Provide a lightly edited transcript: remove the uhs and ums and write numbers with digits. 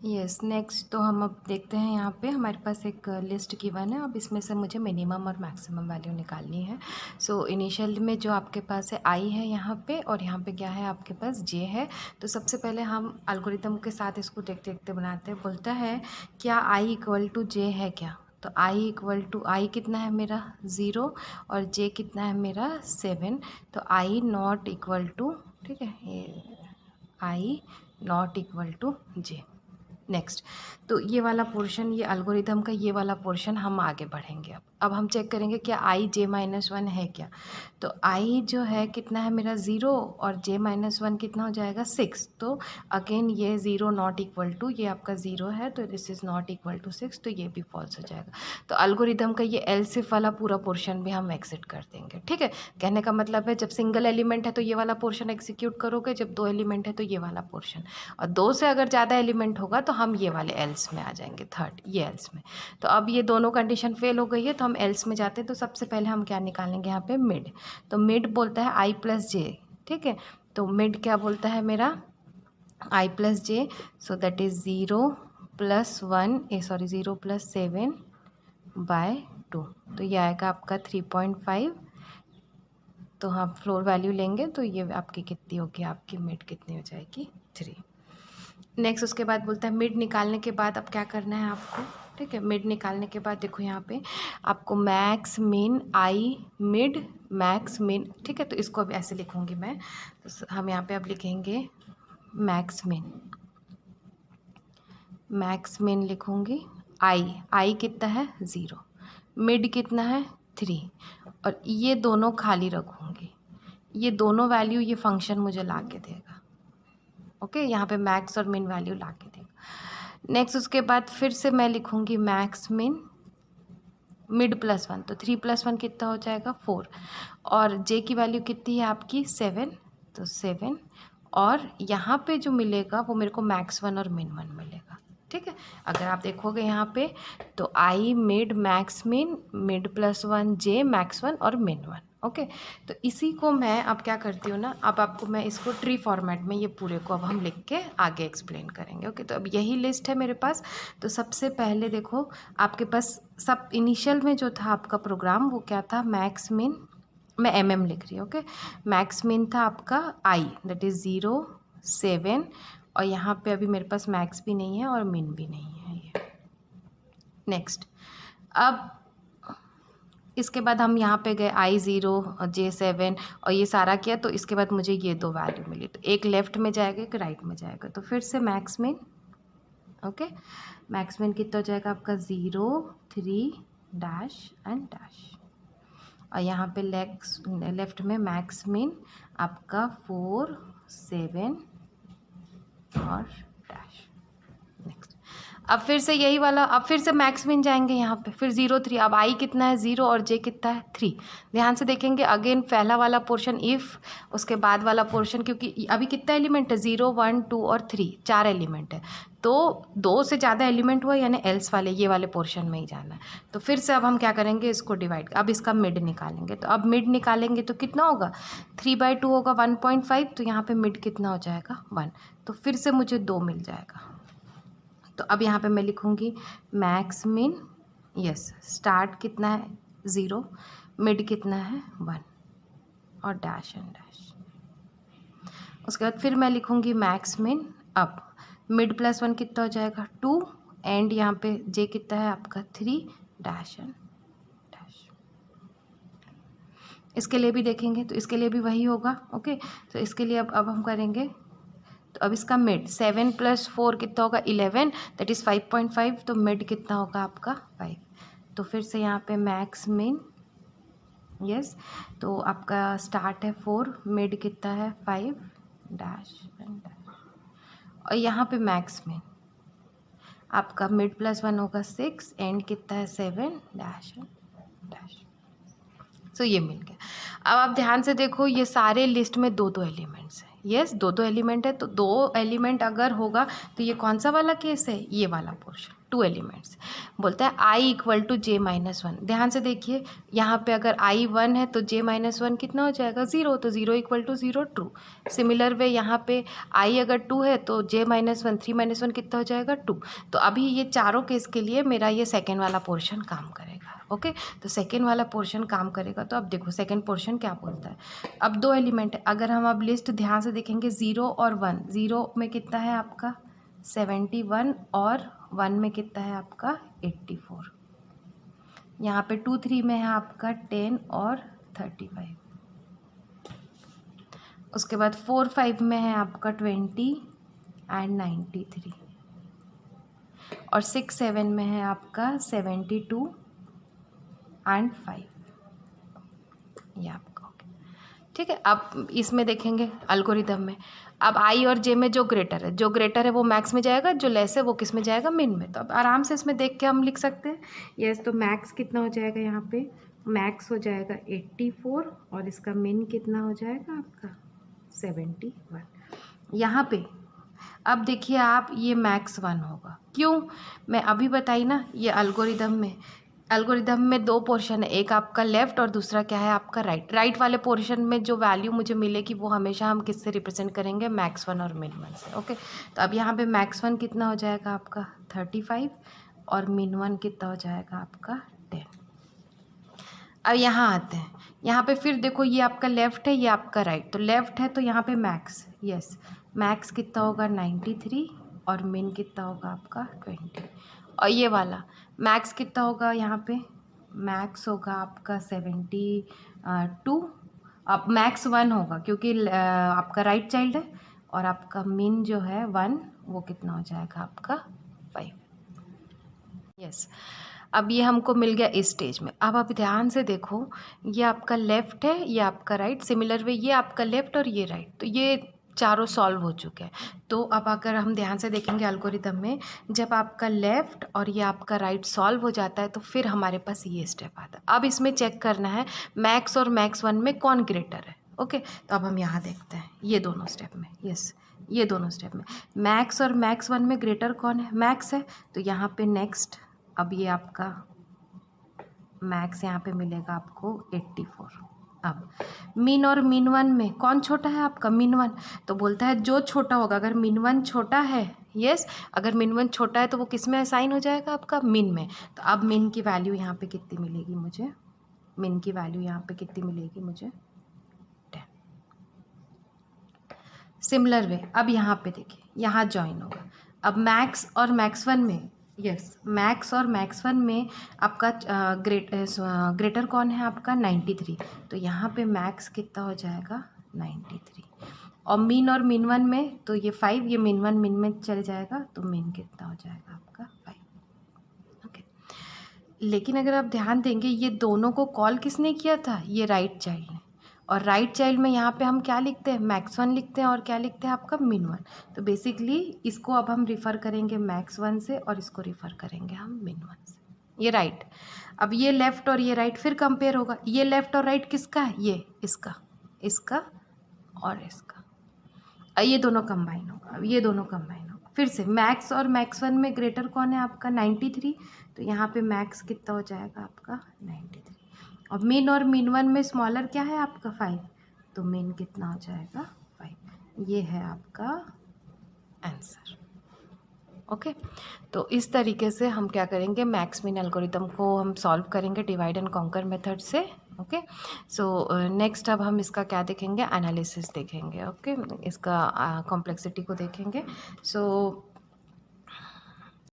Yes next तो हम अब देखते हैं यहाँ पे हमारे पास एक लिस्ट गिवन है। अब इसमें से मुझे मिनिमम और मैक्सिमम वैल्यू निकालनी है। सो इनिशियल में जो आपके पास है आई है यहाँ पे, और यहाँ पे क्या है आपके पास जे है। तो सबसे पहले हम एल्गोरिथम के साथ इसको देखते देखते बनाते हैं। बोलता है क्या आई इक्वल टू जे है क्या, तो आई इक्वल टू आई कितना है मेरा 0 और जे कितना है मेरा 7। तो आई नॉट इक्वल टू, ठीक है, ये I not equal to J. Next, तो ये वाला पोर्शन, ये एल्गोरिथम का ये वाला पोर्शन हम आगे बढ़ेंगे। अब हम चेक करेंगे क्या आई जे माइनस वन है क्या। तो आई जो है कितना है मेरा 0 और जे माइनस वन कितना हो जाएगा 6। तो अगेन ये 0 नॉट इक्वल टू, ये आपका 0 है तो this is not equal to 6, तो ये भी फॉल्स हो जाएगा। तो एल्गोरिथम का ये एल्सिफ वाला पूरा पोर्शन भी हम एग्जिट कर देंगे। ठीक है, कहने का मतलब है जब सिंगल एलिमेंट है तो ये वाला पोर्शन एग्जीक्यूट करोगे, जब दो एलिमेंट है तो ये वाला पोर्शन, और दो से अगर ज़्यादा एलिमेंट होगा तो हम ये वाले एल्स में आ जाएंगे, थर्ड ये एल्स में। तो अब ये दोनों कंडीशन फेल हो गई है तो हम एल्स में जाते हैं। तो सबसे पहले हम क्या निकालेंगे यहाँ पे मिड। तो मिड बोलता है आई प्लस जे, ठीक है। तो मिड क्या बोलता है मेरा I plus J, so that is 0 plus 0 plus 7 by 2। तो ये आएगा आपका 3.5। तो हम फ्लोर वैल्यू लेंगे तो ये आपकी कितनी होगी, आपकी मिड कितनी हो जाएगी 3। नेक्स्ट उसके बाद बोलता है मिड निकालने के बाद अब क्या करना है आपको। ठीक है, मिड निकालने के बाद देखो यहाँ पे आपको मैक्स मिन आई मिड मैक्स मिन, ठीक है। तो इसको अब ऐसे लिखूँगी मैं, तो हम यहाँ पे अब लिखेंगे मैक्स मिन लिखूँगी। आई कितना है 0, मिड कितना है 3, और ये दोनों खाली रखूँगी। ये दोनों वैल्यू ये फंक्शन मुझे ला के देगा। ओके, यहाँ पे मैक्स और मिन वैल्यू ला के देगा। नेक्स्ट उसके बाद फिर से मैं लिखूँगी मैक्स मिन मिड प्लस 1, तो 3 प्लस 1 कितना हो जाएगा 4, और जे की वैल्यू कितनी है आपकी 7, तो 7, और यहाँ पे जो मिलेगा वो मेरे को मैक्स 1 और मिन 1 मिलेगा। ठीक है, अगर आप देखोगे यहाँ पे तो आई mid max min mid plus 1 जे मैक्स 1 और मिन 1। ओके, तो इसी को मैं अब क्या करती हूँ ना, अब आपको मैं इसको ट्री फॉर्मेट में ये पूरे को अब हम लिख के आगे एक्सप्लेन करेंगे। ओके, तो अब यही लिस्ट है मेरे पास। तो सबसे पहले देखो आपके पास सब इनिशियल में जो था आपका प्रोग्राम वो क्या था, मैक्स मिन, मैं लिख रही हूँ। ओके, मैक्स मिन था आपका आई दैट इज़ 0 7, और यहाँ पे अभी मेरे पास मैक्स भी नहीं है और मिन भी नहीं है ये। नेक्स्ट, अब इसके बाद हम यहाँ पे गए आई 0 और जे 7 और ये सारा किया, तो इसके बाद मुझे ये दो वैल्यू मिली, तो एक लेफ्ट में जाएगा एक राइट में जाएगा। तो फिर से max min, okay, max min कितना हो जाएगा आपका 0 3 डैश एंड डैश, और यहाँ पे लेफ्ट में मैक्स मिन आपका 4 7 और डैश। नेक्स्ट, अब फिर से यही वाला, अब फिर से मैक्स मिन जाएंगे यहाँ पे, फिर 0 3, अब आई कितना है 0 और जे कितना है 3। ध्यान से देखेंगे अगेन पहला वाला पोर्शन इफ़, उसके बाद वाला पोर्शन, क्योंकि अभी कितना एलिमेंट है 0 1 2 और 3, 4 एलिमेंट है, तो 2 से ज़्यादा एलिमेंट हुआ यानी एल्स वाले ये वाले पोर्शन में ही जाना है। तो फिर से अब हम क्या करेंगे, इसको डिवाइड, अब इसका मिड निकालेंगे। तो अब मिड निकालेंगे तो कितना होगा 3/2 होगा 1.5, तो यहाँ पे मिड कितना हो जाएगा 1, तो फिर से मुझे 2 मिल जाएगा। तो अब यहाँ पे मैं लिखूँगी मैक्स मिन, यस, स्टार्ट कितना है 0, मिड कितना है 1 और डैश एंड डैश। उसके बाद फिर मैं लिखूँगी मैक्स मिन, अब मिड प्लस 1 कितना हो जाएगा 2, एंड यहाँ पे जे कितना है आपका 3 डैश एंड डैश। इसके लिए भी देखेंगे तो इसके लिए भी वही होगा। ओके, तो इसके लिए अब हम करेंगे, तो अब इसका मिड 7 + 4 कितना होगा 11, दैट इज़ 5.5, तो मिड कितना होगा आपका 5। तो फिर से यहाँ पे मैक्स मिन, यस, तो आपका स्टार्ट है 4, मिड कितना है 5 डैश एंड डैश, और यहाँ पे मैक्स मिन आपका मिड प्लस 1 होगा 6, एंड कितना है 7 डैश एंड डैश। सो ये मिल गया। अब आप ध्यान से देखो ये सारे लिस्ट में 2 एलिमेंट्स हैं। यस, 2 एलिमेंट है, तो 2 एलिमेंट अगर होगा तो ये कौन सा वाला केस है, ये वाला पोर्शन। 2 एलिमेंट्स। बोलता है i equal to j minus 1। ध्यान से देखिए, यहाँ पे अगर i 1 है तो j माइनस 1 कितना हो जाएगा 0, तो 0 equal to 0 true. Similar way यहाँ पे i अगर 2 है तो j माइनस 1 3 माइनस 1 कितना हो जाएगा 2। तो अभी ये चारों केस के लिए मेरा ये सेकेंड वाला पोर्शन काम करेगा। ओके, तो सेकेंड वाला पोर्शन काम करेगा। तो अब देखो सेकेंड पोर्शन क्या बोलता है। अब 2 एलिमेंट है, अगर हम अब लिस्ट ध्यान से देखेंगे 0 और 1, 0 में कितना है आपका 71 और 1 में कितना है आपका 84। यहाँ पे 2 3 में है आपका 10 और 35। उसके बाद 4 5 में है आपका 20 एंड 93 और 6 7 में है आपका 72 एंड 5। ये आपका ओके, ठीक है। अब इसमें देखेंगे एल्गोरिदम में, अब आई और जे में जो ग्रेटर है वो मैक्स में जाएगा, जो लेस है वो किस में जाएगा मिन में। तो अब आराम से इसमें देख के हम लिख सकते हैं। यस, तो मैक्स कितना हो जाएगा, यहाँ पे मैक्स हो जाएगा 84 और इसका मिन कितना हो जाएगा आपका 71। यहाँ पे अब देखिए आप, ये मैक्स 1 होगा, क्यों मैं अभी बताई ना, ये एल्गोरिदम में 2 पोर्शन है, एक आपका लेफ़्ट और दूसरा क्या है आपका राइट। राइट वाले पोर्शन में जो वैल्यू मुझे मिलेगी वो हमेशा हम किससे रिप्रेजेंट करेंगे, मैक्स 1 और मिन 1 से। ओके, तो अब यहाँ पे मैक्स 1 कितना हो जाएगा आपका 35 और मिन 1 कितना हो जाएगा आपका 10। अब यहाँ आते हैं, यहाँ पे फिर देखो ये आपका लेफ़्ट है, ये आपका राइट। तो लेफ़्ट है तो यहाँ पे मैक्स, यस मैक्स कितना होगा 93 और मिन कितना होगा आपका 20। और ये वाला मैक्स कितना होगा, यहाँ पे मैक्स होगा आपका 72। अब मैक्स 1 होगा क्योंकि आपका राइट चाइल्ड है, और आपका मिन जो है 1 वो कितना हो जाएगा आपका 5। यस, अब ये हमको मिल गया इस स्टेज में। अब आप ध्यान से देखो, ये आपका लेफ़्ट है, ये आपका राइट। सिमिलर वे ये आपका लेफ़्ट और ये राइट, तो ये चारों सॉल्व हो चुके हैं। तो अब अगर हम ध्यान से देखेंगे एल्गोरिदम में, जब आपका लेफ़्ट और ये आपका राइट सॉल्व हो जाता है तो फिर हमारे पास ये स्टेप आता है। अब इसमें चेक करना है मैक्स और मैक्स 1 में कौन ग्रेटर है। ओके, तो अब हम यहाँ देखते हैं ये दोनों स्टेप में। यस, ये दोनों स्टेप में मैक्स और मैक्स 1 में ग्रेटर कौन है, मैक्स है। तो यहाँ पे नेक्स्ट, अब ये आपका मैक्स यहाँ पे मिलेगा आपको 84। अब मिन और मिन 1 में कौन छोटा है आपका मिन 1। तो बोलता है जो छोटा होगा, अगर मिन 1 छोटा है, यस अगर मिन 1 छोटा है तो वो किस में असाइन हो जाएगा आपका मिन में। तो अब मिन की वैल्यू यहाँ पे कितनी मिलेगी मुझे, मिन की वैल्यू यहाँ पे कितनी मिलेगी मुझे 10। सिमिलर वे अब यहाँ पे देखिए, यहाँ ज्वाइन होगा। अब मैक्स और मैक्स 1 में, यस मैक्स और मैक्स 1 में आपका ग्रेटर कौन है आपका 93। तो यहाँ पे मैक्स कितना हो जाएगा 93। और मिन और मिन 1 में तो ये 5, ये मिन 1 मिन में चले जाएगा, तो मिन कितना हो जाएगा आपका 5। ओके, लेकिन अगर आप ध्यान देंगे ये दोनों को कॉल किसने किया था, ये राइट चाइल्ड ने। और राइट चाइल्ड में यहाँ पे हम क्या लिखते हैं, मैक्स 1 लिखते हैं और क्या लिखते हैं आपका मिन 1। तो बेसिकली इसको अब हम रिफ़र करेंगे मैक्स 1 से और इसको रिफ़र करेंगे हम मिन 1 से। ये राइट, अब ये लेफ़्ट और ये राइट फिर कंपेयर होगा। ये लेफ़्ट और राइट किसका है, ये इसका, इसका और इसका। ये दोनों कंबाइन होगा। अब ये दोनों कंबाइन होगा फिर से। मैक्स और मैक्स 1 में ग्रेटर कौन है आपका 93। तो यहाँ पे मैक्स कितना हो जाएगा आपका 93। और मिन और मिन 1 में स्मॉलर क्या है आपका 5। तो मिन कितना हो जाएगा 5। ये है आपका आंसर। ओके, तो इस तरीके से हम क्या करेंगे, मैक्स मिन एल्गोरिदम को हम सॉल्व करेंगे डिवाइड एंड कॉन्कर मेथड से। ओके, सो नेक्स्ट अब हम इसका क्या देखेंगे, एनालिसिस देखेंगे। ओके, इसका कॉम्प्लेक्सिटी को देखेंगे। सो